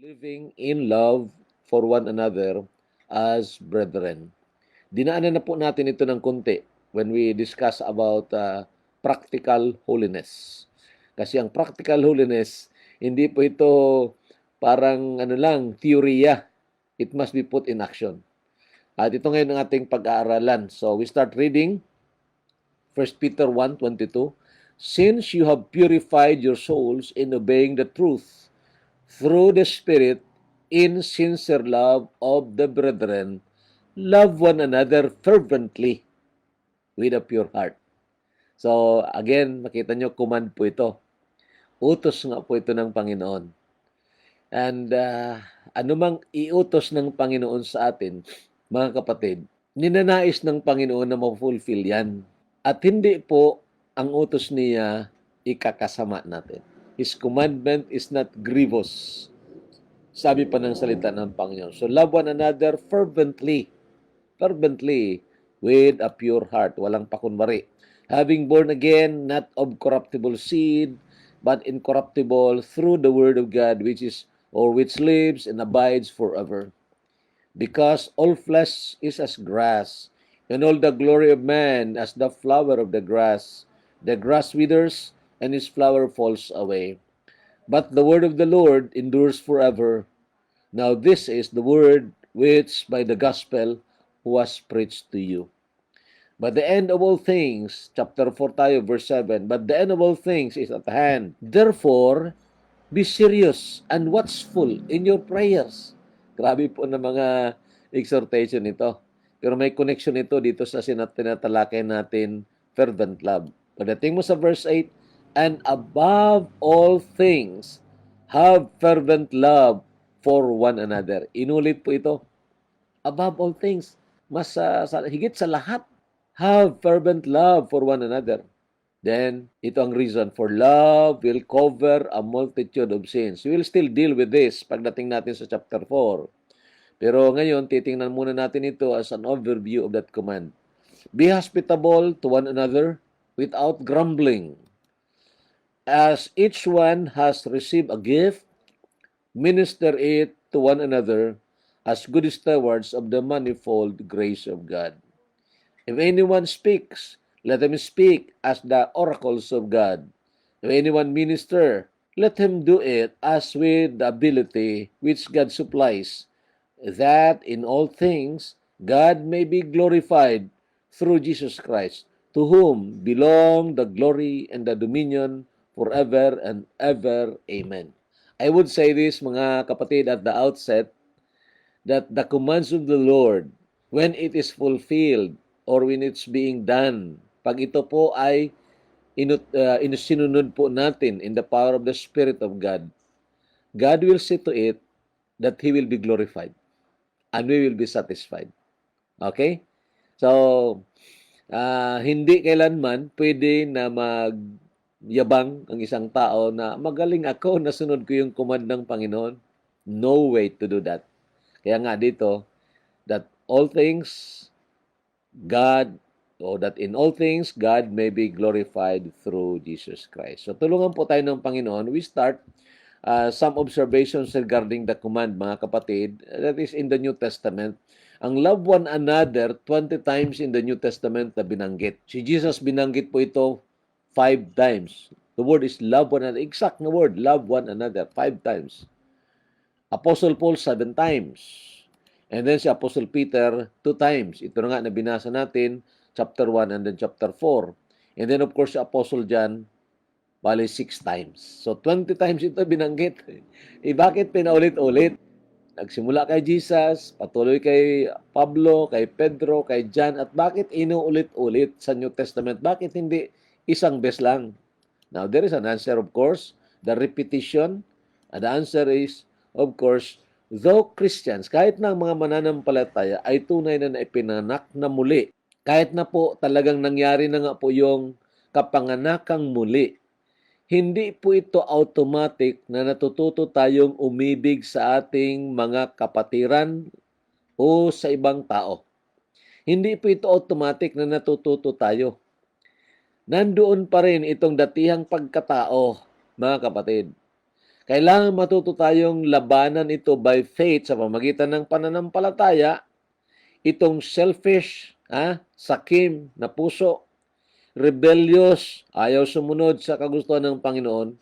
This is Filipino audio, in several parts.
living in love for one another as brethren. Dinaanan na po natin ito ng konti when we discuss about practical holiness. Kasi ang practical holiness, hindi po ito parang ano lang, teorya. It must be put in action. At ito ngayon ang ating pag-aaralan. So we start reading 1 Peter 1:22. Since you have purified your souls in obeying the truth through the Spirit in sincere love of the brethren, love one another fervently with a pure heart. So, again, makita nyo, command po ito. Utos nga po ito ng Panginoon. And anumang iutos ng Panginoon sa atin, mga kapatid, ninanais ng Panginoon na ma-fulfill yan. At hindi po ang utos niya ikakasama natin. His commandment is not grievous. Sabi pa ng salita ng Panginoon. So love one another fervently with a pure heart, walang pakunwari. Having born again, not of corruptible seed, but incorruptible through the word of God, which lives and abides forever. Because all flesh is as grass, and all the glory of man as the flower of the grass. The grass withers, and his flower falls away. But the word of the Lord endures forever. Now this is the word which by the gospel was preached to you. But the end of all things, chapter 4 tayo, verse 7, but the end of all things is at hand. Therefore, be serious and watchful in your prayers. Grabe po na mga exhortation ito. Pero may connection ito dito sa tinatalakay natin, fervent love. Pagdating mo sa verse 8, and above all things, have fervent love for one another. Inulit po ito. Above all things, higit sa lahat, have fervent love for one another. Then, ito ang reason for love will cover a multitude of sins. We will still deal with this pagdating natin sa chapter 4. Pero ngayon, titingnan muna natin ito as an overview of that command. Be hospitable to one another without grumbling. As each one has received a gift, minister it to one another as good stewards of the manifold grace of God. If anyone speaks, let him speak as the oracles of God. If anyone minister, let him do it as with the ability which God supplies, that in all things God may be glorified through Jesus Christ, to whom belong the glory and the dominion forever and ever. Amen. I would say this, mga kapatid, at the outset, that the commands of the Lord, when it is fulfilled, or when it's being done, pag ito po ay sinunod po natin in the power of the Spirit of God, God will see to it that He will be glorified and we will be satisfied. Okay? So, hindi kailanman pwede na magyabang ang isang tao na magaling ako, nasunod ko yung command ng Panginoon. No way to do that. Kaya nga dito, that all things God, or that in all things, God may be glorified through Jesus Christ. So tulungan po tayo ng Panginoon. We start some observations regarding the command, mga kapatid, that is in the New Testament. Ang love one another, 20 times in the New Testament na binanggit. Si Jesus binanggit po ito 5 times. The word is love one another. Exact na word, love one another, 5 times. Apostle Paul, 7 times. And then si Apostle Peter, 2 times. Ito na nga na binasa natin, chapter 1 and then chapter 4. And then of course si Apostle John, bali 6 times. So 20 times ito binanggit. Bakit pinaulit-ulit? Nagsimula kay Jesus, patuloy kay Pablo, kay Pedro, kay John, at bakit inuulit-ulit sa New Testament? Bakit hindi isang beses lang? Now, there is an answer, of course. The repetition, and the answer is, of course, though Christians, kahit na ang mga mananampalataya ay tunay na ipinanak na muli, kahit na po talagang nangyari na nga po yung kapanganakang muli, hindi po ito automatic na natututo tayong umibig sa ating mga kapatiran o sa ibang tao. Hindi po ito automatic na natututo tayo. Nandoon pa rin itong datihang pagkatao, mga kapatid. Kailangan matuto tayong labanan ito by faith sa pamagitan ng pananampalataya, itong selfish, sakim na puso, rebellious, ayaw sumunod sa kagustuhan ng Panginoon,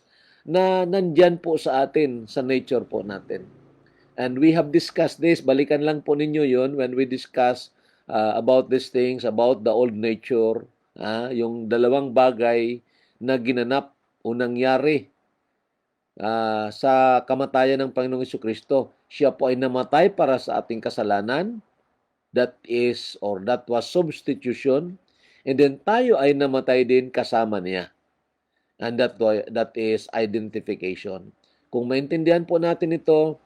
na nandyan po sa atin, sa nature po natin. And we have discussed this, balikan lang po ninyo yon when we discuss about these things, about the old nature, yung dalawang bagay na ginanap o nangyari sa kamatayan ng Panginoong Jesucristo. Siya po ay namatay para sa ating kasalanan, that was substitution, and then tayo ay namatay din kasama niya. And that is identification. Kung maintindihan po natin ito,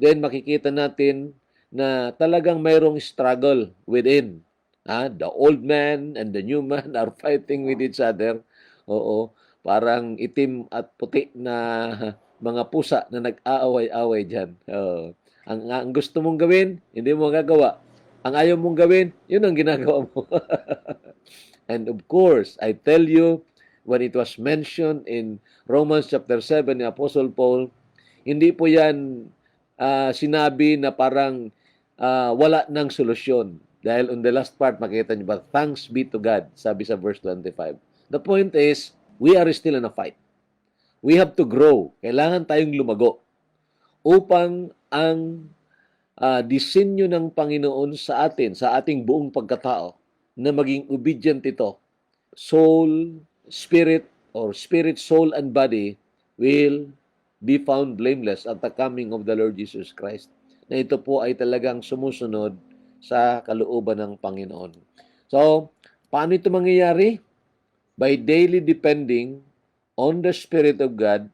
then makikita natin na talagang mayroong struggle within. The old man and the new man are fighting with each other. Oo, parang itim at puti na mga pusa na nag-aaway-away dyan. Ang gusto mong gawin, hindi mo gagawa. Ang ayaw mong gawin, yun ang ginagawa mo. And of course, I tell you, when it was mentioned in Romans chapter 7 ni Apostle Paul, hindi po yan sinabi na parang wala ng solusyon. Dahil on the last part, makita niyo ba, thanks be to God, sabi sa verse 25. The point is, we are still in a fight. We have to grow. Kailangan tayong lumago upang ang disenyo ng Panginoon sa atin, sa ating buong pagkatao, na maging obedient ito. Soul, spirit, soul, and body will be found blameless at the coming of the Lord Jesus Christ. Na ito po ay talagang sumusunod sa kalooban ng Panginoon. So, paano ito mangyayari? By daily depending on the Spirit of God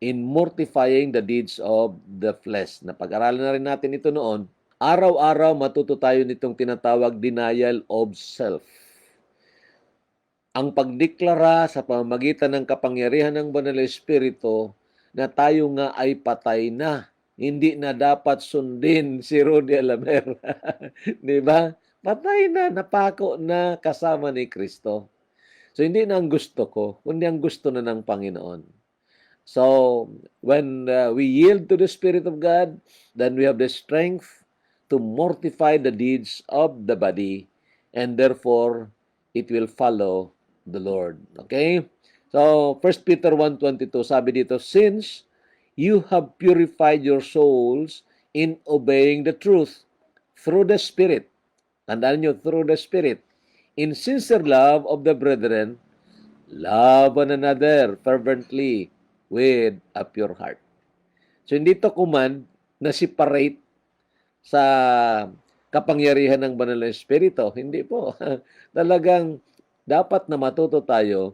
in mortifying the deeds of the flesh. Napag-aralan na rin natin ito noon. Araw-araw matuto tayo nitong tinatawag denial of self. Ang pagdeklara sa pamamagitan ng kapangyarihan ng Banal na Espiritu na tayo nga ay patay na. Hindi na dapat sundin si Rudy Alamer. Di ba? Patay na, napako na kasama ni Kristo. So, hindi na ang gusto ko, kundi ang gusto na ng Panginoon. So, when we yield to the Spirit of God, then we have the strength to mortify the deeds of the body, and therefore, it will follow the Lord. Okay? So, 1 Peter 1:22, sabi dito, since you have purified your souls in obeying the truth through the Spirit. Tandaan nyo, through the Spirit. In sincere love of the brethren, love one another fervently with a pure heart. So, hindi to command na separate sa kapangyarihan ng Banal na Espiritu. Hindi po. Talagang dapat na matuto tayo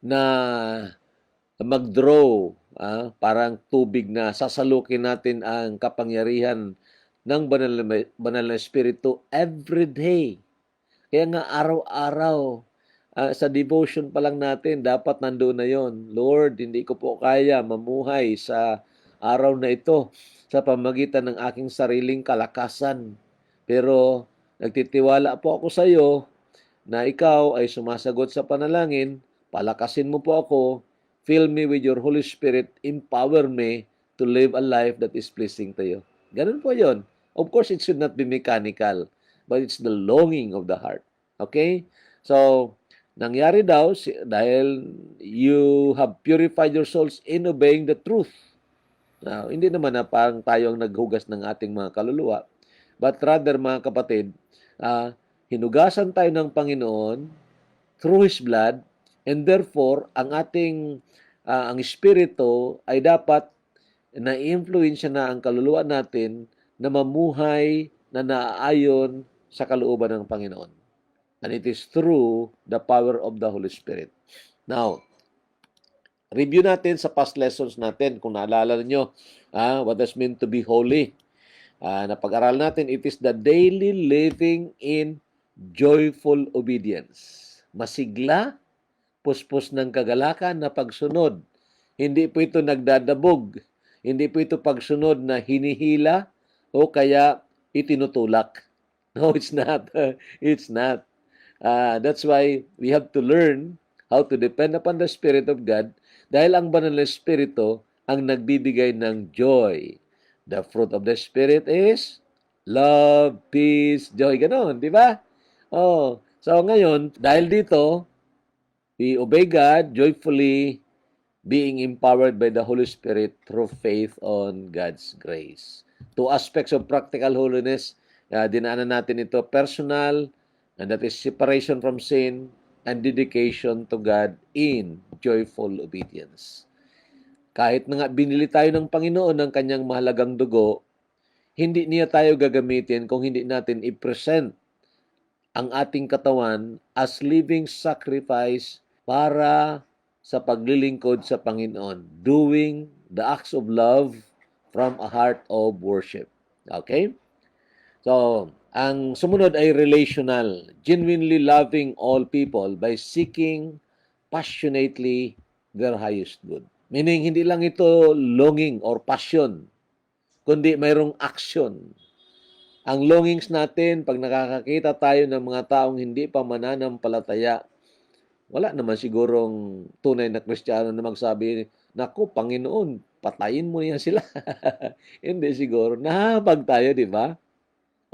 na mag-draw, parang tubig na sasalukin natin ang kapangyarihan ng Banal na Espiritu every day. Kaya nga araw-araw, sa devotion pa lang natin, dapat nandoon na yon. Lord, hindi ko po kaya mamuhay sa araw na ito sa pamagitan ng aking sariling kalakasan. Pero nagtitiwala po ako sa iyo na ikaw ay sumasagot sa panalangin, palakasin mo po ako, fill me with your Holy Spirit, empower me to live a life that is pleasing to you. Ganun po yon. Of course, it should not be mechanical, but it's the longing of the heart. Okay? So, nangyari daw dahil you have purified your souls in obeying the truth. Now, hindi naman na parang tayo ang naghugas ng ating mga kaluluwa, but rather, mga kapatid, hinugasan tayo ng Panginoon through His blood, and therefore, ang ating ang Espiritu ay dapat na-influensya na ang kaluluwa natin na mamuhay na naaayon sa kalooban ng Panginoon. And it is through the power of the Holy Spirit. Now, review natin sa past lessons natin. Kung naalala niyo, what does mean to be holy? Napag-aral natin, it is the daily living in joyful obedience. Masigla, puspos ng kagalakan na pagsunod. Hindi po ito nagdadabog. Hindi po ito pagsunod na hinihila o kaya itinutulak. No, it's not. It's not. That's why we have to learn how to depend upon the Spirit of God, dahil ang Banal na Espiritu ang nagbibigay ng joy. The fruit of the Spirit is love, peace, joy. Ganon, di ba? Oh, so ngayon, dahil dito, we obey God joyfully, being empowered by the Holy Spirit through faith on God's grace. Two aspects of practical holiness, dinaanan natin ito, personal, and that is separation from sin, and dedication to God in joyful obedience. Kahit na nga binili tayo ng Panginoon ng kanyang mahalagang dugo, hindi niya tayo gagamitin kung hindi natin i-present ang ating katawan as living sacrifice para sa paglilingkod sa Panginoon, doing the acts of love from a heart of worship. Okay? So, ang sumunod ay relational, genuinely loving all people by seeking passionately their highest good. Meaning, hindi lang ito longing or passion, kundi mayroong action. Ang longings natin, pag nakakakita tayo ng mga taong hindi pa mananampalataya, wala naman sigurong tunay na Kristiyano na magsabi, naku, Panginoon, patayin mo yan sila. Hindi siguro. Nahabag tayo, di ba?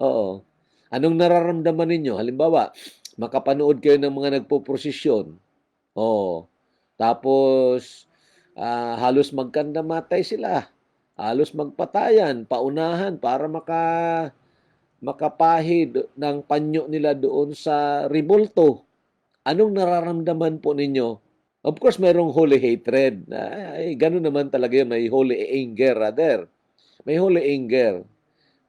Oo. Anong nararamdaman ninyo? Halimbawa, makapanood kayo ng mga nagpo-prosesyon. Oo. Tapos, halos magkandamatay sila. Halos magpatayan, paunahan para makapahid ng panyo nila doon sa ribulto. Anong nararamdaman po ninyo? Of course, mayroong holy hatred. Ay, ganun naman talaga yun. May holy anger, rather. May holy anger.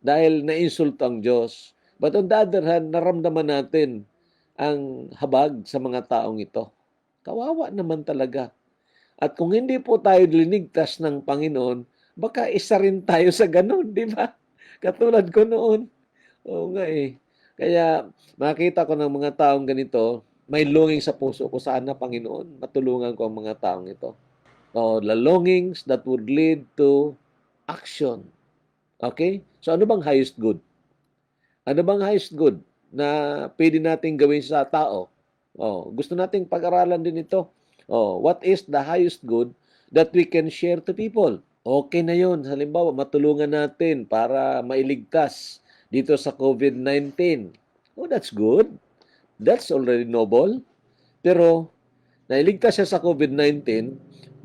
Dahil nainsult ang Diyos. But on the other hand, naramdaman natin ang habag sa mga taong ito. Kawawa naman talaga. At kung hindi po tayo linigtas ng Panginoon, baka isa rin tayo sa ganun, di ba? Katulad ko noon. Oo nga eh. Kaya makita ko ng mga taong ganito, may longing sa puso ko, sana Panginoon, matulungan ko ang mga taong ito. The longings that would lead to action. Okay? So ano bang highest good? Ano bang highest good na pwede nating gawin sa tao? Gusto nating pag-aralan din ito. What is the highest good that we can share to people? Okay na yun. Halimbawa, matulungan natin para mailigtas dito sa COVID-19. That's good. That's already noble. Pero, nailigtas siya sa COVID-19,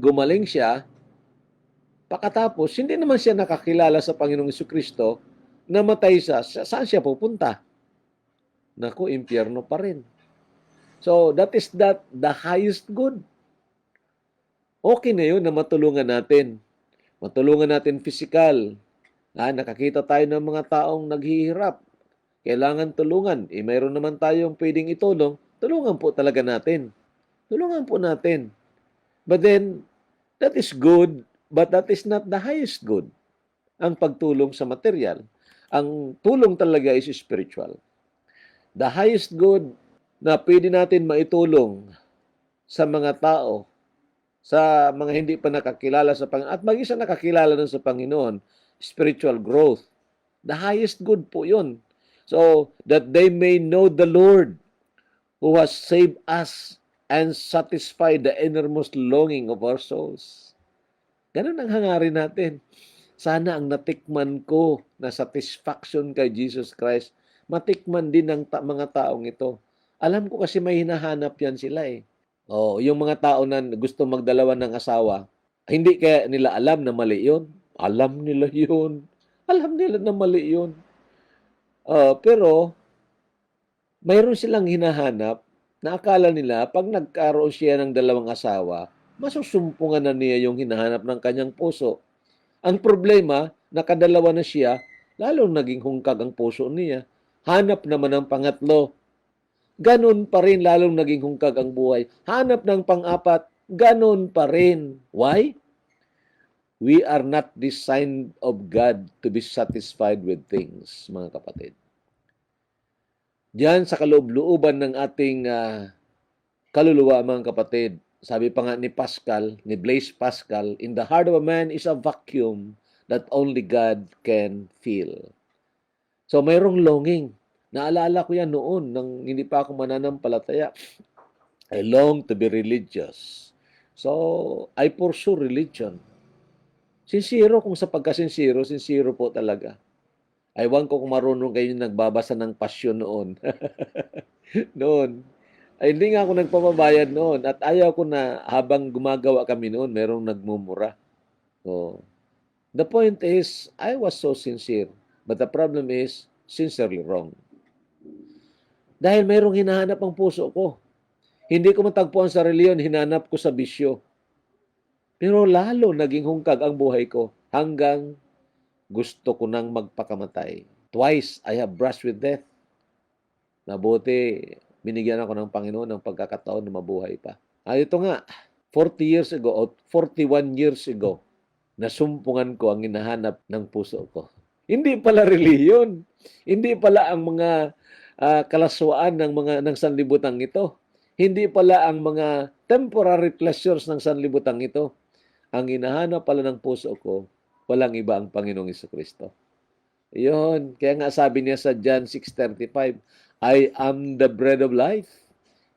gumaling siya, pakatapos, hindi naman siya nakakilala sa Panginoong Jesucristo, namatay siya, saan siya pupunta? Naku, impyerno pa rin. So, that is the highest good. Okay na yun na matulungan natin. Matulungan natin physical. Nakakita tayo ng mga taong naghihirap. Kailangan tulungan. Mayroon naman tayong pwedeng itulong. Tulungan po talaga natin. Tulungan po natin. But then, that is good, but that is not the highest good. Ang pagtulong sa material. Ang tulong talaga is spiritual. The highest good na pwede natin maitulong sa mga tao, sa mga hindi pa nakakilala sa Panginoon, at mag-isa nakakilala na sa Panginoon, spiritual growth. The highest good po yun. So, that they may know the Lord who has saved us and satisfied the innermost longing of our souls. Ganun ang hangarin natin. Sana ang natikman ko na satisfaction kay Jesus Christ, matikman din ng mga taong ito. Alam ko kasi may hinahanap yan sila eh. Yung mga tao na gusto magdalawa ng asawa, hindi kaya nila alam na mali yun. Alam nila yun. Alam nila na mali yun. Pero, mayroon silang hinahanap na akala nila pag nagkaroon siya ng dalawang asawa, masusumpungan na niya yung hinahanap ng kanyang puso. Ang problema, nakadalawa na siya, lalong naging hungkag ang puso niya. Hanap naman ng pangatlo. Ganon pa rin, lalong naging hungkag ang buhay. Hanap ng pang-apat, ganon pa rin. Why? We are not designed of God to be satisfied with things, mga kapatid. Diyan sa kaloob-looban ng ating kaluluwa, mga kapatid, sabi pa nga ni Pascal, ni Blaise Pascal, in the heart of a man is a vacuum that only God can fill. So mayroong longing. Naalala ko yan noon, nang hindi pa ako mananampalataya. I long to be religious. So, I pursue religion. Sincero, kung sa pagkasincero, sincero po talaga. Ewan ko kung marunong kayo nagbabasa ng pasyon noon. Noon. Ay, hindi nga ako nagpapabayad noon at ayaw ko na habang gumagawa kami noon, merong nagmumura. So, the point is, I was so sincere. But the problem is, sincerely wrong. Dahil mayroong hinahanap ang puso ko. Hindi ko matagpuan sa reliyon, hinanap ko sa bisyo. Pero lalo naging hungkag ang buhay ko hanggang gusto ko nang magpakamatay. Twice I have brushed with death. Mabuti, binigyan ako ng Panginoon ng pagkakataon na mabuhay pa. Ito nga, 40 years ago o 41 years ago, nasumpungan ko ang hinahanap ng puso ko. Hindi pala reliyon. Hindi pala ang mga kalaswaan ng sanlibutan ito. Hindi pala ang mga temporary pleasures ng sanlibutan ito. Ang hinahanap pala ng puso ko, walang iba ang Panginoong Jesucristo. Yun. Kaya nga sabi niya sa John 6:35, I am the bread of life.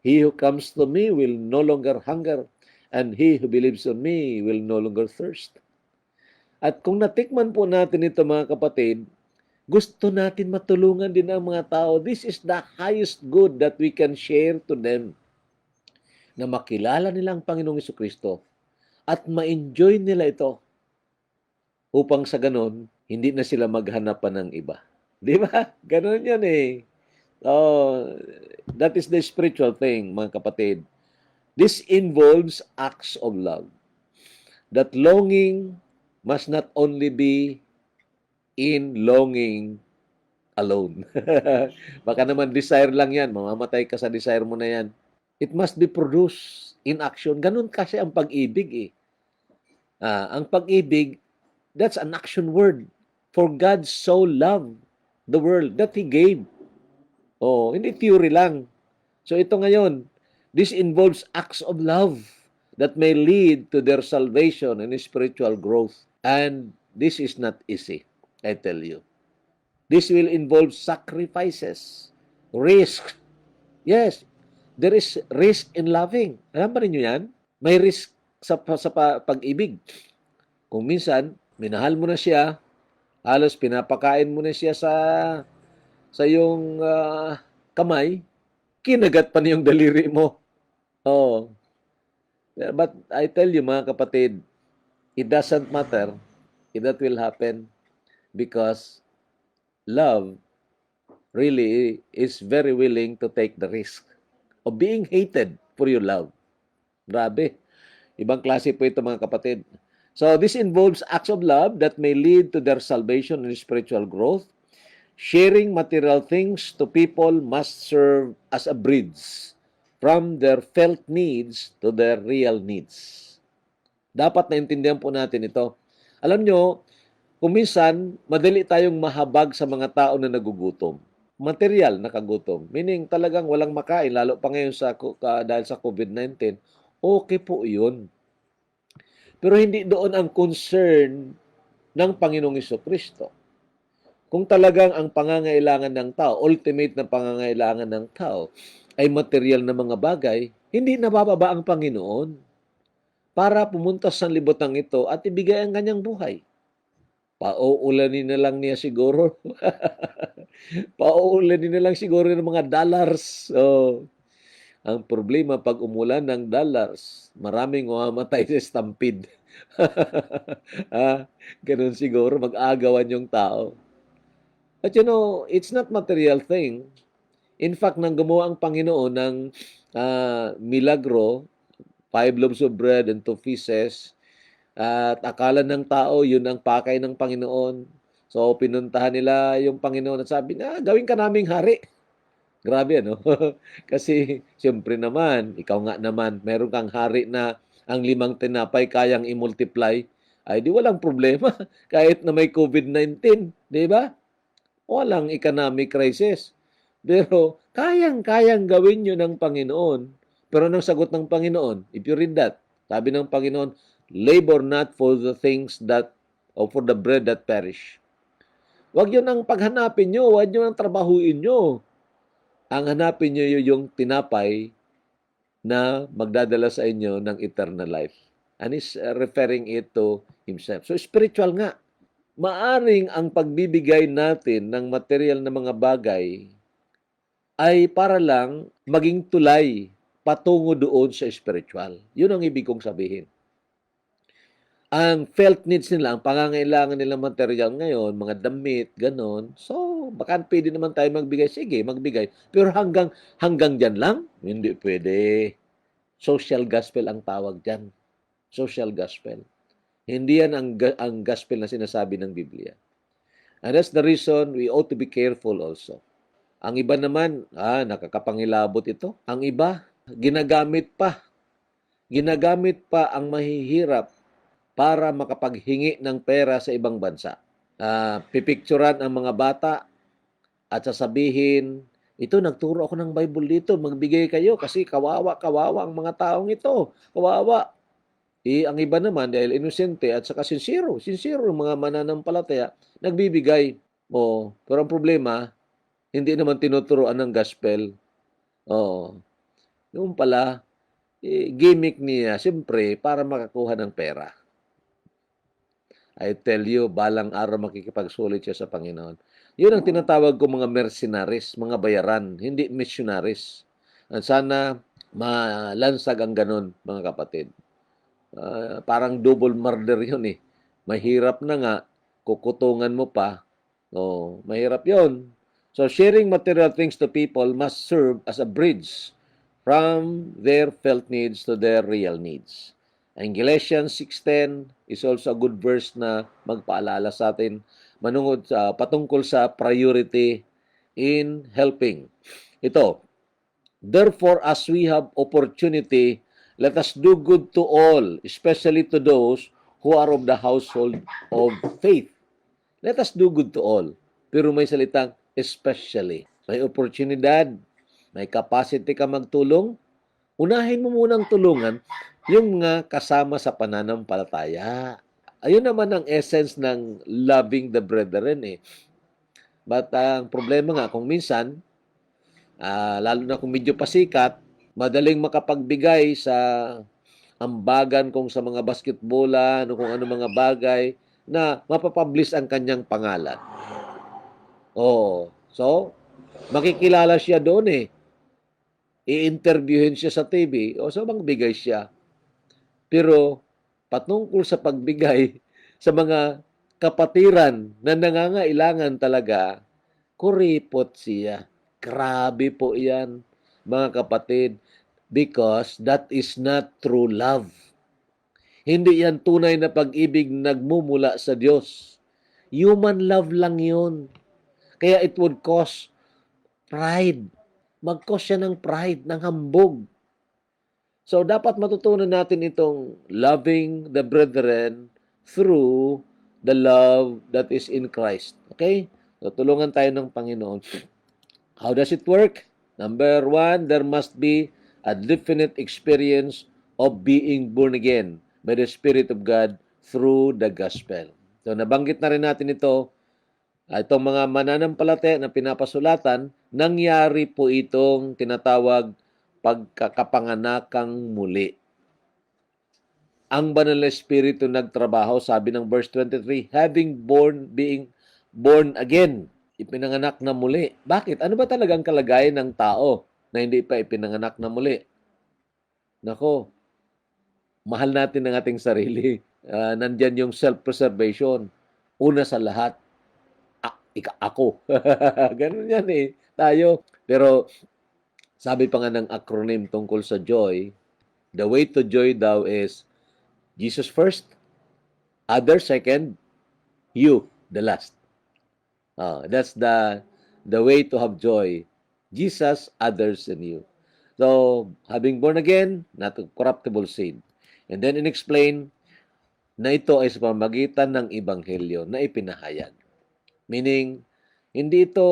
He who comes to me will no longer hunger, and he who believes on me will no longer thirst. At kung natikman po natin ito mga kapatid, gusto natin matulungan din ang mga tao. This is the highest good that we can share to them. Na makilala nila ang Panginoong Jesucristo at ma-enjoy nila ito upang sa ganon, hindi na sila maghanap pa ng iba. Di ba? Ganon yan eh. Oh, that is the spiritual thing, mga kapatid. This involves acts of love. That longing must not only be in longing alone. Baka naman desire lang yan. Mamamatay ka sa desire mo na yan. It must be produced in action. Ganun kasi ang pag-ibig eh. Ang pag-ibig, that's an action word. For God so loved the world that He gave. Oh, hindi theory lang. So ito ngayon, this involves acts of love that may lead to their salvation and spiritual growth. And this is not easy, I tell you. This will involve sacrifices, risk. Yes, there is risk in loving. Alam ba ninyo yan? May risk sa pag-ibig. Kung minsan, minahal mo na siya, halos pinapakain mo na siya sa iyong kamay, kinagat pa niyong daliri mo. Oh. But I tell you mga kapatid, it doesn't matter if that will happen because love really is very willing to take the risk of being hated for your love. Grabe. Ibang klase po ito mga kapatid. So this involves acts of love that may lead to their salvation and spiritual growth. Sharing material things to people must serve as a bridge from their felt needs to their real needs. Dapat naintindihan po natin ito. Alam nyo, kung minsan, madali tayong mahabag sa mga tao na nagugutom. Material na kagutom. Meaning talagang walang makain, lalo pa ngayon dahil sa COVID-19. Okay po yun. Pero hindi doon ang concern ng Panginoong Jesucristo. Kung talagang ang pangangailangan ng tao, ultimate na pangangailangan ng tao, ay material na mga bagay, hindi nabababa ang Panginoon para pumunta sa libutan ito at ibigay ang kanyang buhay. Pauulanin na lang niya siguro. Pauulanin na lang siguro ng mga dollars. So, ang problema pag umulan ng dollars, maraming mamamatay sa stampede. Ganun siguro, mag-agawan yung tao. But you know, it's not material thing. In fact, nang gumawa ang Panginoon ng milagro, 5 loaves of bread and 2 fishes, at akala ng tao, yun ang pakay ng Panginoon. So, pinuntahan nila yung Panginoon at sabi na, gawin ka naming hari. Grabe, ano? Kasi, siyempre naman, ikaw nga naman, meron kang hari na ang 5 tinapay kayang i-multiply, ay di walang problema. Kahit na may COVID-19, di ba? Walang economic crisis. Pero, kayang-kayang gawin yun ng Panginoon. Pero anong sagot ng Panginoon? If you read that, sabi ng Panginoon, labor not for the things that, or for the bread that perish. Huwag yun ang paghanapin nyo, huwag yun ang trabahuin nyo. Ang hanapin nyo yung tinapay na magdadala sa inyo ng eternal life. and is referring it to himself. So spiritual nga. Maaring ang pagbibigay natin ng material na mga bagay ay para lang maging tulay patungo doon sa spiritual. Yun ang ibig kong sabihin. Ang felt needs nila, ang pangangailangan nilang material ngayon, mga damit, ganon. So, baka pwede naman tayo magbigay. Sige, magbigay. Pero hanggang dyan lang? Hindi pwede. Social gospel ang tawag dyan. Social gospel. Hindi yan ang gospel na sinasabi ng Biblia. And that's the reason we ought to be careful also. Ang iba naman, nakakapangilabot ito. Ang iba, ginagamit pa ang mahihirap para makapaghingi ng pera sa ibang bansa. Pipicturan ang mga bata at sasabihin, ito, nagturo ako ng Bible dito, magbigay kayo kasi kawawa ang mga taong ito. Kawawa. Ang iba naman, dahil inosente at saka sincere ang mga mananampalataya, nagbibigay. Pero ang problema, hindi naman tinuturuan ng gospel. Yung pala, gimmick niya, siyempre, para makakuha ng pera. I tell you, balang araw makikipagsulit siya sa Panginoon. Yun ang tinatawag ko mga mercenaries, mga bayaran, hindi missionaries. At sana malansag ang ganun, mga kapatid. Parang double murder yun eh. Mahirap na nga, kukutungan mo pa. Mahirap yun. So, sharing material things to people must serve as a bridge from their felt needs to their real needs. Ang Galatians 6:10 is also a good verse na magpaalala sa atin patungkol sa priority in helping. Ito, therefore, as we have opportunity, let us do good to all, especially to those who are of the household of faith. Let us do good to all. Pero may salitang especially. May oportunidad, may capacity ka magtulong, unahin mo munang tulungan yung mga kasama sa pananampalataya. Ayun naman ang essence ng loving the brethren eh. But ang problema nga, kung minsan, lalo na kung medyo pasikat, madaling makapagbigay sa ambagan kung sa mga basketbolan o kung ano mga bagay na mapapublish ang kanyang pangalan. So, makikilala siya doon eh. I-interviewin siya sa TV, so magbigay siya. Pero patungkol sa pagbigay sa mga kapatiran na nangangailangan talaga, kuripot siya. Grabe po yan, mga kapatid, because that is not true love. Hindi yan tunay na pag-ibig nagmumula sa Diyos. Human love lang yun. Kaya it would cause pride. Mag-cause siya ng pride, ng hambog. So, dapat matutunan natin itong loving the brethren through the love that is in Christ. Okay? So, tulungan tayo ng Panginoon. How does it work? Number 1, there must be a definite experience of being born again by the Spirit of God through the gospel. So, nabanggit na rin natin ito. Itong mga mananampalataya na pinapasulatan, nangyari po itong tinatawag pagkakapanganakang muli. Ang banal na Espiritu nagtrabaho, sabi ng verse 23, being born again, ipinanganak na muli. Bakit? Ano ba talagang kalagayan ng tao na hindi pa ipinanganak na muli? Nako, mahal natin ang ating sarili. Nandyan yung self-preservation. Una sa lahat, ako. Ganun yan eh. Tayo. Pero, sabi pa nga ng acronym tungkol sa joy, the way to joy daw is Jesus first, others second, you the last. That's the way to have joy. Jesus, others, and you. So, having born again, not a corruptible seed. And then in-explain na ito ay sa pamamagitan ng Ebanghelyo na ipinahayag. Meaning, hindi ito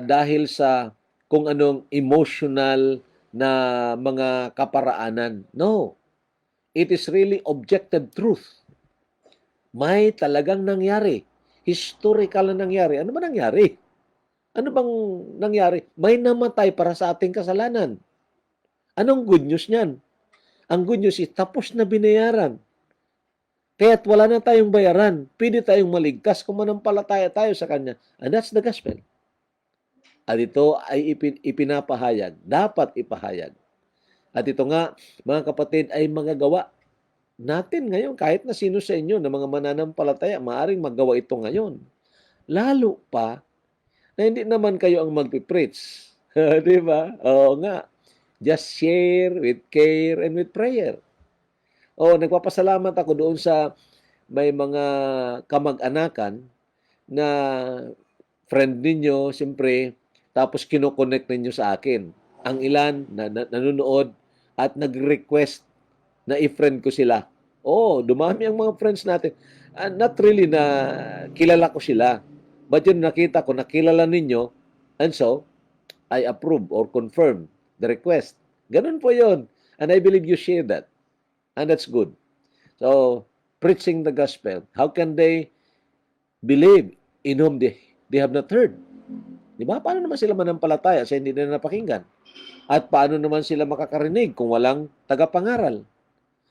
dahil sa kung anong emotional na mga kaparaanan. No. It is really objective truth. May talagang nangyari. Historical na nangyari. Ano ba nangyari? Ano bang nangyari? May namatay para sa ating kasalanan. Anong good news niyan? Ang good news is, tapos na binayaran. Kaya't wala na tayong bayaran. Pwede tayong maligtas kung manampalataya tayo sa Kanya. And that's the gospel. At ito ay ipinapahayag. Dapat ipahayag. At ito nga, mga kapatid, ay magagawa natin ngayon. Kahit na sino sa inyo na mga mananampalataya, maaring magawa ito ngayon. Lalo pa na hindi naman kayo ang magpipreach. Di ba? Oo nga. Just share with care and with prayer. Nagpapasalamat ako doon sa may mga kamag-anakan na friend ninyo, siyempre, tapos kinoconnect ninyo sa akin. Ang ilan na nanonood at nag-request na i-friend ko sila. Dumami ang mga friends natin. Not really na kilala ko sila. But yun nakita ko, nakilala ninyo, and so, I approve or confirm the request. Ganun po yun. And I believe you share that. And that's good. So, preaching the gospel. How can they believe in whom they have not heard? Di ba? Paano naman sila manampalataya sa hindi nila napakinggan? At paano naman sila makakarinig kung walang tagapangaral?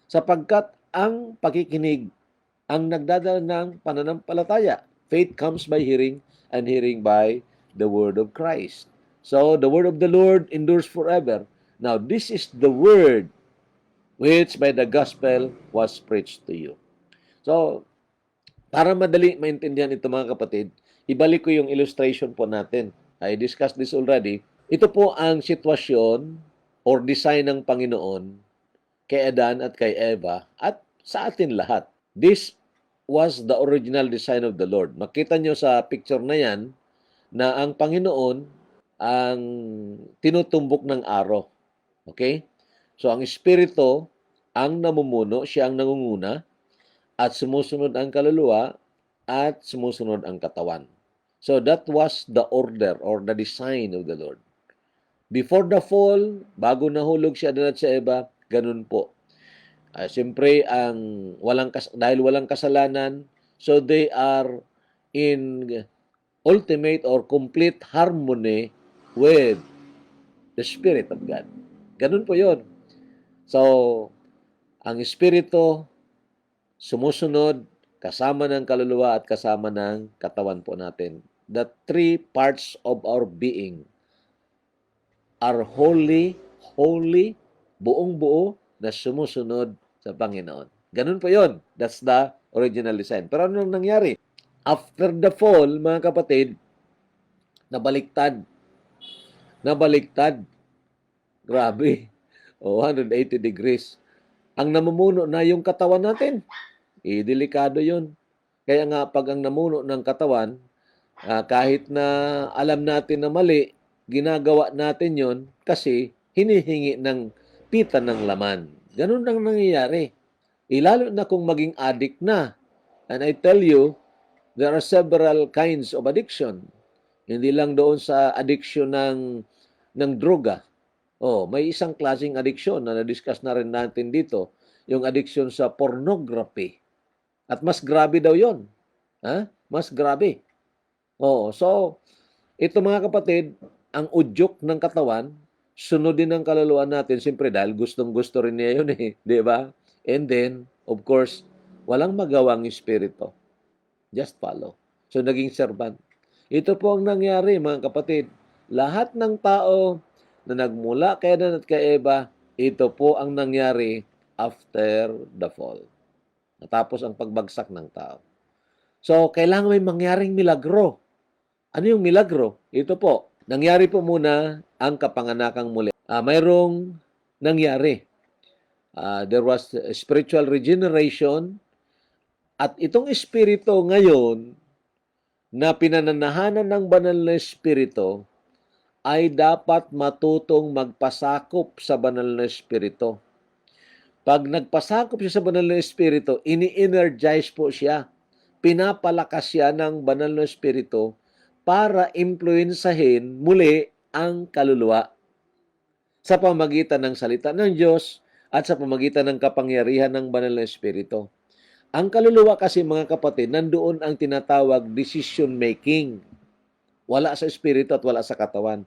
Sapagkat ang pakikinig ang nagdadala ng pananampalataya. Faith comes by hearing, and hearing by the word of Christ. So, the word of the Lord endures forever. Now, this is the word which by the gospel was preached to you. So, para madali maintindihan ito mga kapatid, ibalik ko yung illustration po natin. I discussed this already. Ito po ang sitwasyon or design ng Panginoon kay Adan at kay Eva at sa atin lahat. This was the original design of the Lord. Makita nyo sa picture na yan na ang Panginoon ang tinutumbok ng araw. Okay? So, ang Espiritu ang namumuno, siya ang nangunguna, at sumusunod ang kaluluwa, at sumusunod ang katawan. So, that was the order or the design of the Lord. Before the fall, bago nahulog si Adan at si Eva, ganun po. Siyempre, dahil walang kasalanan, so they are in ultimate or complete harmony with the Spirit of God. Ganun po yun. So, ang Espiritu sumusunod kasama ng kaluluwa at kasama ng katawan po natin. The three parts of our being are holy, buong-buo na sumusunod sa Panginoon. Ganun po yun. That's the original design. Pero ano nangyari? After the fall, mga kapatid, nabaliktad. Grabe. 180 degrees. Ang namumuno na yung katawan natin. Delikado yun. Kaya nga, pag ang namuno ng katawan, kahit na alam natin na mali, ginagawa natin yon kasi hinihingi ng pita ng laman. Ganun lang nangyayari. Lalo na kung maging addict na. And I tell you, there are several kinds of addiction. Hindi lang doon sa addiction ng droga. May isang klaseng addiction na na-discuss na rin natin dito, yung addiction sa pornography. At mas grabe daw yon. Mas grabe. So, ito mga kapatid, ang udyok ng katawan, sunod din ang kaluluwa natin, siyempre dahil gustong-gusto rin niya yun di ba? And then, of course, walang magawang espiritu. Just follow. So, naging servant. Ito po ang nangyari, mga kapatid. Lahat ng tao na nagmula kay Adan at kay Eva, ito po ang nangyari after the fall. Natapos ang pagbagsak ng tao. So, kailangan may mangyaring milagro. Ano yung milagro? Ito po. Nangyari po muna ang kapanganakang muli. Mayroong nangyari. There was spiritual regeneration. At itong espiritu ngayon na pinananahanan ng banal na espiritu ay dapat matutong magpasakop sa banal na espiritu. Pag nagpasakop siya sa banal na espiritu, ini-energize po siya. Pinapalakas siya ng banal na espiritu para impluensahin muli ang kaluluwa sa pamagitan ng salita ng Diyos at sa pamagitan ng kapangyarihan ng banal na espiritu. Ang kaluluwa kasi, mga kapatid, nandoon ang tinatawag decision making. Wala sa espiritu at wala sa katawan.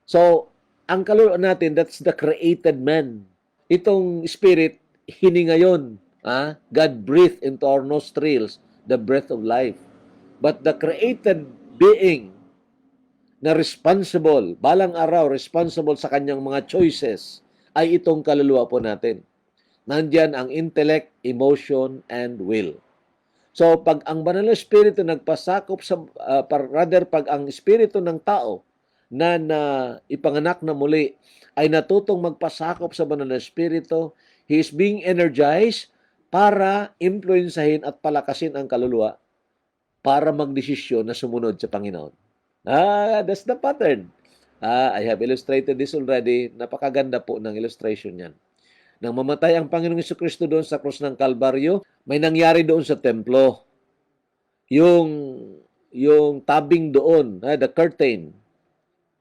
So, ang kaluluwa natin, that's the created man. Itong spirit, hininga yun. God breathed into our nostrils the breath of life. But the created being na responsible, balang araw, responsible sa kanyang mga choices, ay itong kaluluwa po natin. Nandyan ang intellect, emotion, and will. So, pag ang banal na espiritu nagpasakop sa, rather, pag ang espiritu ng tao na ipanganak na muli ay natutong magpasakop sa banal na espiritu, he is being energized para influensahin at palakasin ang kaluluwa para magdesisyon na sumunod sa Panginoon. That's the pattern. I have illustrated this already. Napakaganda po ng illustration niyan. Nang mamatay ang Panginoong Jesucristo doon sa krus ng Kalbaryo, may nangyari doon sa templo. Yung yung tabing doon, the curtain,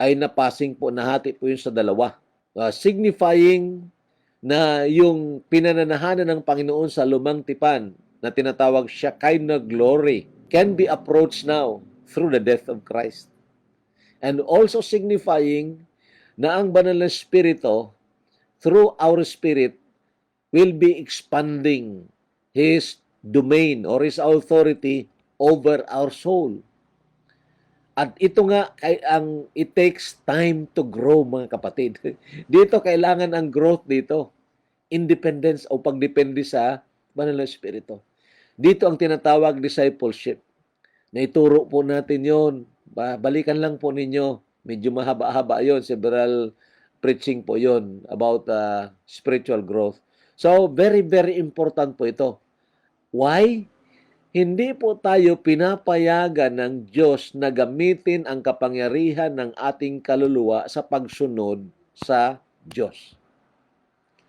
ay napasing po, nahati po yun sa dalawa. Signifying na yung pinananahanan ng Panginoon sa lumang tipan na tinatawag Shekinah glory can be approached now through the death of Christ. And also signifying na ang banal na Espiritu, through our spirit, will be expanding His domain or His authority over our soul. At ito nga, it takes time to grow, mga kapatid. Dito, kailangan ang growth dito. Independence o pagdepende sa banal na Espiritu. Dito ang tinatawag discipleship. Naituro po natin yon. Balikan lang po ninyo. Medyo mahaba-haba yon. Several preaching po yon about spiritual growth. So, very, very important po ito. Why? Hindi po tayo pinapayagan ng Diyos na gamitin ang kapangyarihan ng ating kaluluwa sa pagsunod sa Diyos.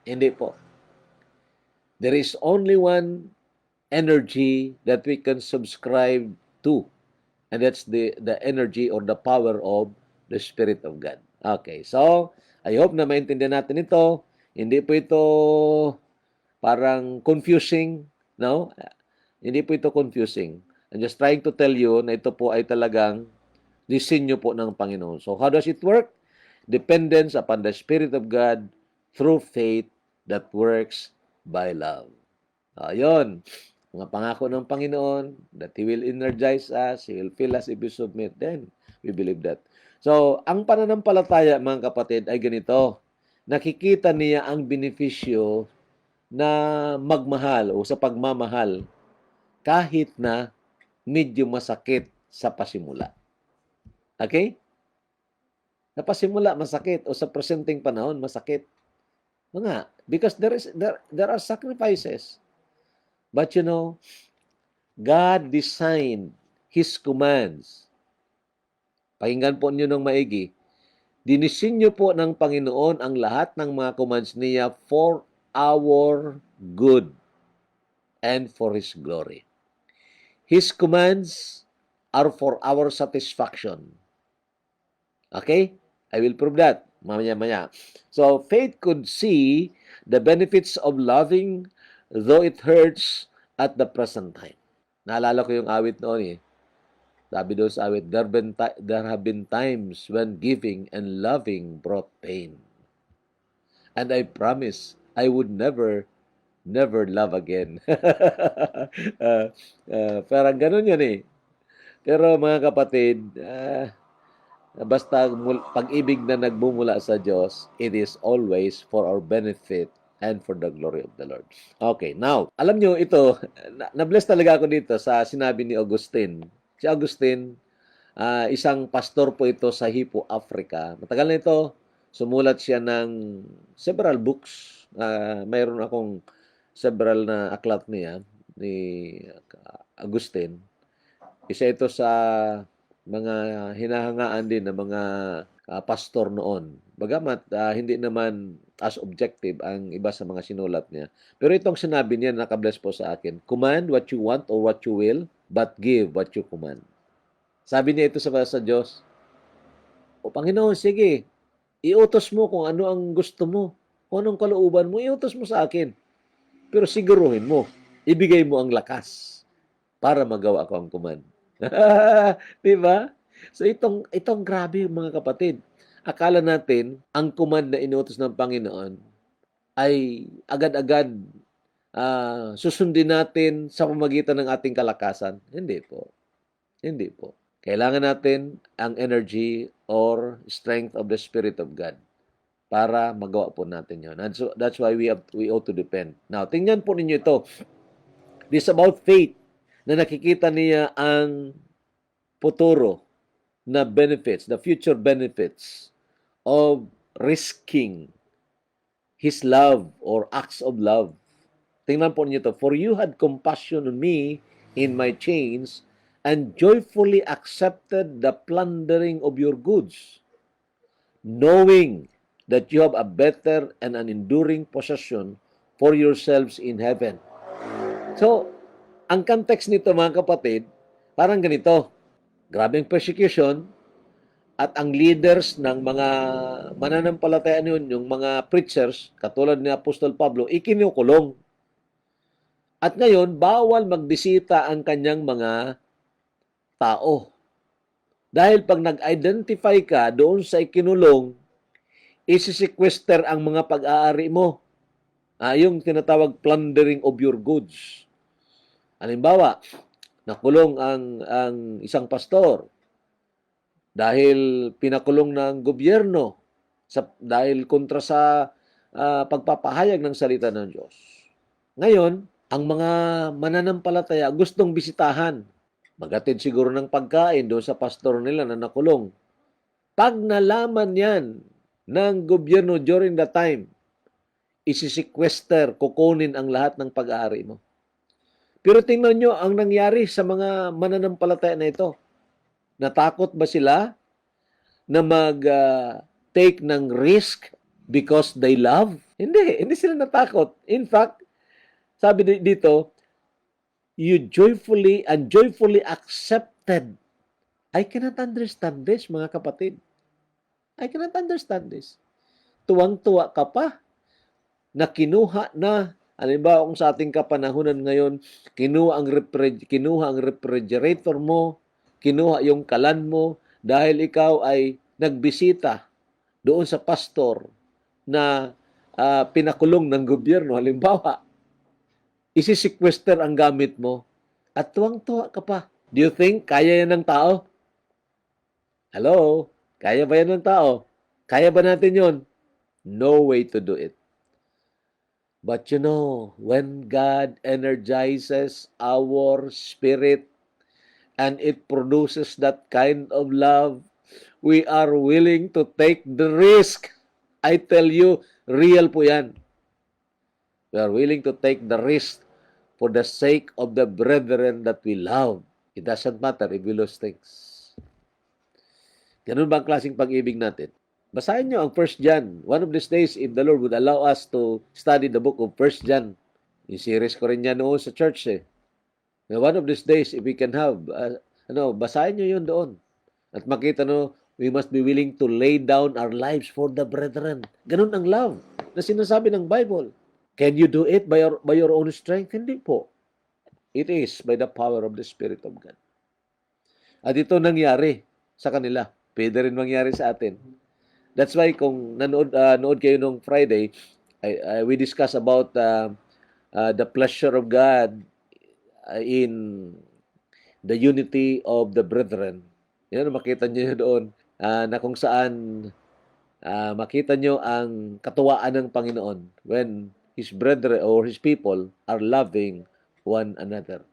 Hindi po. There is only one energy that we can subscribe to. And that's the energy or the power of the Spirit of God. Okay, so I hope na maintindihan natin ito. Hindi po ito parang confusing, no? Hindi po ito confusing. I'm just trying to tell you na ito po ay talagang disenyo po ng Panginoon. So how does it work? Dependence upon the Spirit of God through faith that works by love. Ayun. Mga pangako ng Panginoon that He will energize us, He will fill us if we submit, then we believe that. So, ang pananampalataya, mga kapatid, ay ganito. Nakikita niya ang benepisyo na magmahal o sa pagmamahal kahit na medyo masakit sa pasimula. Okay? Sa pasimula, masakit. O sa presenting panahon, masakit. Mga, because there are sacrifices. But you know, God designed His commands. Pakinggan po niyo ng maigi. Dinisenyo po ng Panginoon ang lahat ng mga commands niya for our good and for His glory. His commands are for our satisfaction. Okay? I will prove that mamaya-maya. So, faith could see the benefits of loving though it hurts at the present time. Naalala ko yung awit noon eh. Sabi doon sa awit, there have been times when giving and loving brought pain. And I promise I would never love again. Parang ganun yan eh. Pero mga kapatid, basta pag-ibig na nagmumula sa Diyos, it is always for our benefit and for the glory of the Lord. Okay, now, alam nyo ito, na-bless talaga ako dito sa sinabi ni Augustine. Si Augustine, isang pastor po ito sa Hippo, Africa. Matagal na ito, sumulat siya ng several books. Mayroon akong several na aklat niya, ni Augustine. Isa ito sa mga hinahangaan din ng mga pastor noon. Bagamat hindi naman as objective ang iba sa mga sinulat niya. Pero itong sinabi niya, nakabless po sa akin, command what you want or what you will, but give what you command. Sabi niya ito sa Diyos, O Panginoon, sige, iutos mo kung ano ang gusto mo, kung anong kalooban mo, iutos mo sa akin. Pero siguruhin mo, ibigay mo ang lakas para magawa ko ang command. Diba? So itong grabe mga kapatid. Akala natin, ang command na inutos ng Panginoon ay agad-agad susundin natin sa pamagitan ng ating kalakasan. Hindi po. Hindi po. Kailangan natin ang energy or strength of the Spirit of God para magawa po natin yon. And so that's why we ought to depend. Now, tingnan po ninyo ito. This about faith na nakikita niya ang futuro na benefits, the future benefits of risking His love or acts of love. Tingnan po niyo ito. For you had compassion on me in my chains and joyfully accepted the plundering of your goods, knowing that you have a better and an enduring possession for yourselves in heaven. So, ang context nito mga kapatid, parang ganito. Grabing persecution at ang leaders ng mga mananampalataya yun, yung mga preachers, katulad ni Apostol Pablo, ikinukulong. At ngayon, bawal magbisita ang kanyang mga tao. Dahil pag nag-identify ka doon sa ikinulong, isi-sequester ang mga pag-aari mo. Yung tinatawag plundering of your goods. Halimbawa, nakulong ang isang pastor dahil pinakulong ng gobyerno dahil kontra sa pagpapahayag ng salita ng Diyos. Ngayon, ang mga mananampalataya gustong bisitahan. Magatid siguro ng pagkain doon sa pastor nila na nakulong. Pag nalaman yan ng gobyerno during that time, isi-sequester, kukunin ang lahat ng pag-aari mo. Pero tingnan nyo ang nangyari sa mga mananampalataya na ito. Natakot ba sila na mag-take ng risk because they love? Hindi sila natakot. In fact, sabi dito, you joyfully accepted. I cannot understand this, mga kapatid. I cannot understand this. Tuwang-tuwa ka pa na kinuha na, halimbawa kung sa ating kapanahunan ngayon, kinuha ang refrigerator mo, kinuha yung kalan mo, dahil ikaw ay nagbisita doon sa pastor na pinakulong ng gobyerno. Halimbawa, isi-sequester ang gamit mo at tuwang-tuwa ka pa. Do you think kaya yan ng tao? Hello? Kaya ba yan ng tao? Kaya ba natin yon? No way to do it. But you know, when God energizes our spirit and it produces that kind of love, we are willing to take the risk. I tell you, real po yan. We are willing to take the risk for the sake of the brethren that we love. It doesn't matter if we lose things. Ganun ba ang klaseng pag-ibig natin? Basahin nyo ang 1 John. One of these days, if the Lord would allow us to study the book of 1 John, yung series ko rin yan noon sa church eh. Now, one of these days, if we can have, basahin nyo yun doon. At makita no, we must be willing to lay down our lives for the brethren. Ganun ang love na sinasabi ng Bible. Can you do it by your own strength? Hindi po. It is by the power of the Spirit of God. At ito nangyari sa kanila. Pwede rin mangyari sa atin. That's why kung nood kayo nung Friday, we discuss about the pleasure of God in the unity of the brethren. Yan, makita nyo doon na kung saan makita nyo ang katuwaan ng Panginoon when His brethren or His people are loving one another.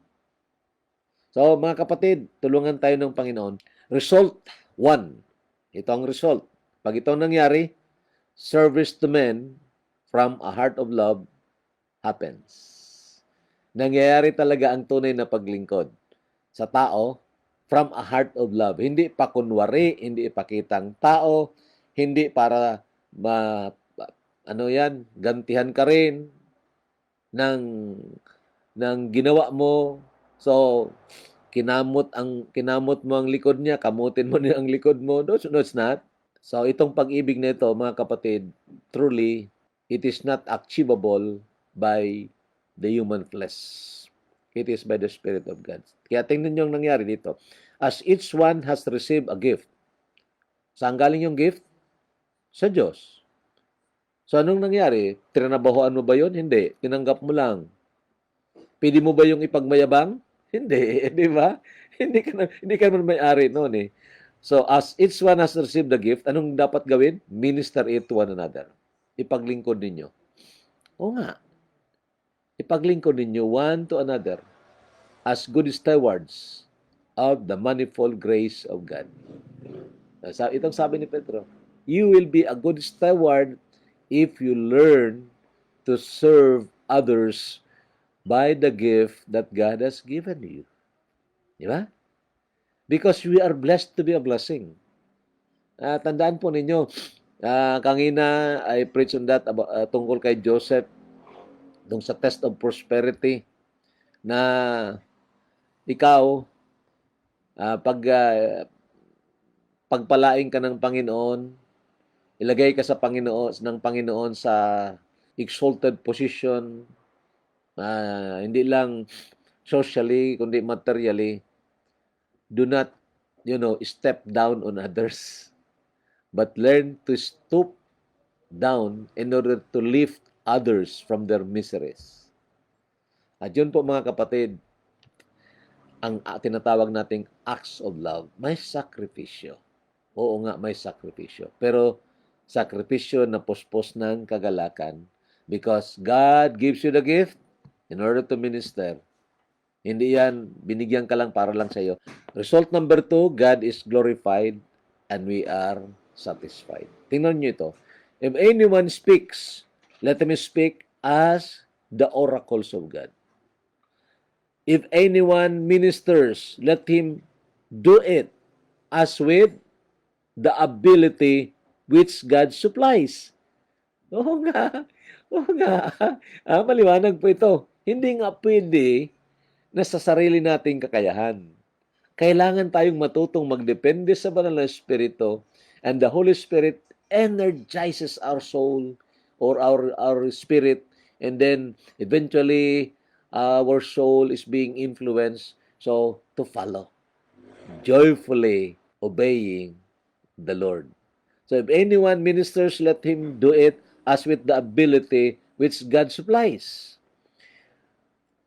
So, mga kapatid, tulungan tayo ng Panginoon. Result 1. Ito ang result. Pag ito nangyari, service to men from a heart of love happens. Nangyayari talaga ang tunay na paglingkod sa tao from a heart of love. Hindi pa kunwari, hindi ipakitang tao, hindi para gantihan ka rin ng ginawa mo. So, kinamot mo ang likod niya, kamutin mo niya ang likod mo. No, it's not. So, itong pag-ibig nito, mga kapatid, truly, it is not achievable by the human flesh. It is by the Spirit of God. Kaya tingnan nyo ang nangyari dito. As each one has received a gift. Saan galing yung gift? Sa Diyos. So, anong nangyari? Trinabahoan mo ba yun? Hindi. Tinanggap mo lang. Pwede mo ba yung ipagmayabang? Hindi, di ba? Hindi ka naman may-ari noon eh. So, as each one has received the gift, anong dapat gawin? Minister it to one another. Ipaglingkod ninyo. O nga, ipaglingkod ninyo one to another as good stewards of the manifold grace of God. Itong sabi ni Pedro, you will be a good steward if you learn to serve others by the gift that God has given you. Di ba? Because we are blessed to be a blessing. Tandaan po ninyo, kanina I preached on that about, tungkol kay Joseph, dung sa test of prosperity, na ikaw, pagpalain ka ng Panginoon, ilagay ka ng Panginoon sa exalted position, hindi lang socially, kundi materially, do not, step down on others, but learn to stoop down in order to lift others from their miseries. At yun po mga kapatid, ang tinatawag nating acts of love. May sakripisyo. Oo nga, may sakripisyo. Pero sakripisyo na puspos ng kagalakan, because God gives you the gift in order to minister. Hindi yan, binigyan ka lang para lang sa iyo. Result number 2, God is glorified and we are satisfied. Tingnan nyo ito. If anyone speaks, let him speak as the oracles of God. If anyone ministers, let him do it as with the ability which God supplies. Oo nga. Oo nga. Maliwanag po ito. Hindi nga pwede na sa sarili nating kakayahan. Kailangan tayong matutong magdepende sa banal na Espiritu, and the Holy Spirit energizes our soul or our spirit, and then eventually our soul is being influenced to follow, joyfully obeying the Lord. So if anyone ministers, let him do it as with the ability which God supplies.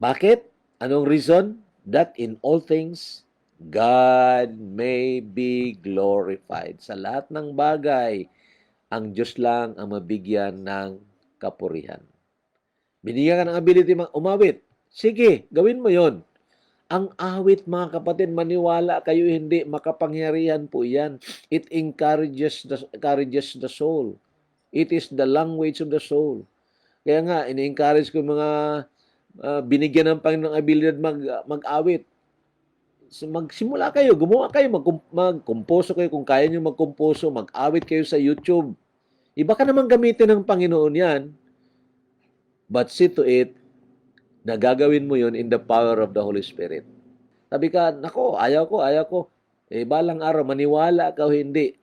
Bakit? Anong reason? That in all things, God may be glorified. Sa lahat ng bagay, ang Diyos lang ang mabigyan ng kapurihan. Binigyan ka ng ability umawit. Sige, gawin mo yon. Ang awit, mga kapatid, maniwala kayo, hindi, makapangyarihan po yan. It encourages the soul. It is the language of the soul. Kaya nga, ini-encourage ko mga binigyan ng Panginoon ng abilidad mag-awit. So, magsimula kayo, gumawa kayo, magkumposo kayo. Kung kaya nyo magkumposo, mag-awit kayo sa YouTube. Iba ka naman gamitin ng Panginoon yan. But see to it na gagawin mo yon in the power of the Holy Spirit. Sabi ka, nako, ayaw ko. Balang araw, maniwala ka o hindi,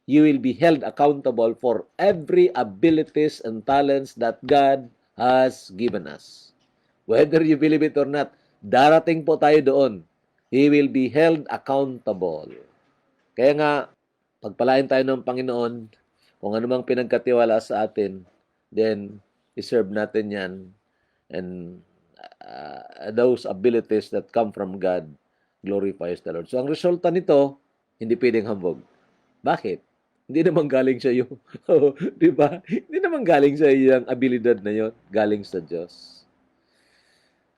you will be held accountable for every abilities and talents that God has given us. Whether you believe it or not, darating po tayo doon. He will be held accountable. Kaya nga, pagpalain tayo ng Panginoon, kung anumang pinagkatiwala sa atin, then iserve natin yan. And those abilities that come from God glorifies the Lord. So, ang resulta nito, hindi pwedeng hambog. Bakit? Hindi naman galing sa iyo. Di ba? Hindi naman galing sa iyo ang abilidad na yon. Galing sa Diyos.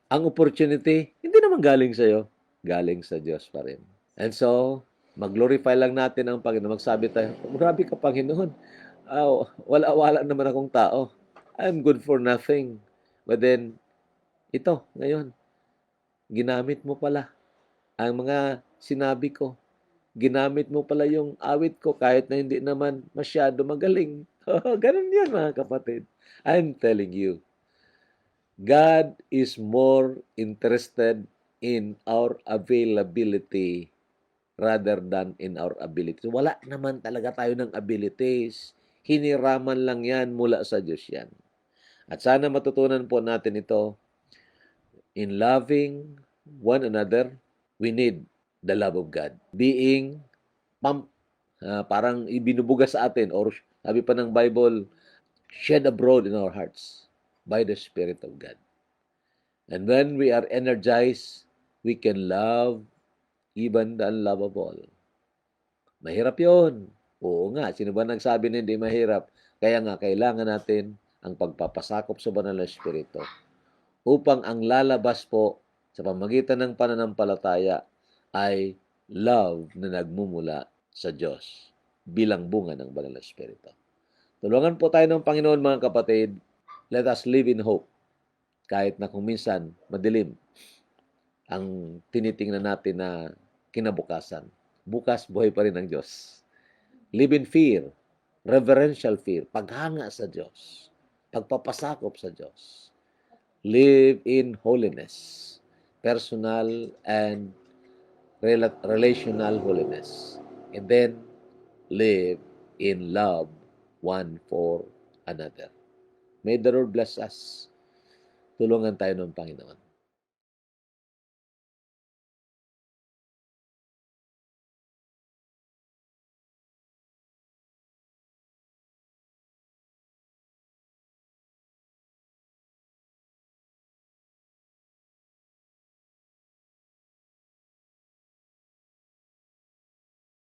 Ang opportunity, hindi naman galing sa iyo. Galing sa Diyos pa rin. And so, mag-glorify lang natin ang Panginoon. Magsabi tayo, grabe ka, Panginoon. Wala naman akong tao. I'm good for nothing. But then, ito, ngayon, ginamit mo pala ang mga sinabi ko. Ginamit mo pala yung awit ko kahit na hindi naman masyado magaling. Ganun yan, mga kapatid. I'm telling you, God is more interested in our availability rather than in our ability. Wala naman talaga tayo ng abilities. Hiniraman lang yan mula sa Diyos yan. At sana matutunan po natin ito. In loving one another, we need the love of God. Being pumped, parang ibinubuga sa atin, or sabi pa ng Bible, shed abroad in our hearts by the Spirit of God. And when we are energized, we can love even the unlovable. Mahirap yon. Oo nga, sino ba nagsabi na hindi mahirap? Kaya nga, kailangan natin ang pagpapasakop sa banal na Espiritu upang ang lalabas po sa pamagitan ng pananampalataya ay love na nagmumula sa Diyos bilang bunga ng banal na Espiritu. Tulungan po tayo ng Panginoon, mga kapatid. Let us live in hope. Kahit na kung minsan madilim ang tinitingnan natin na kinabukasan. Bukas, buhay pa rin ang Diyos. Live in fear, reverential fear, paghanga sa Diyos, pagpapasakop sa Diyos. Live in holiness, personal and relational holiness. And then, live in love one for another. May the Lord bless us. Tulungan tayo ng Panginoon.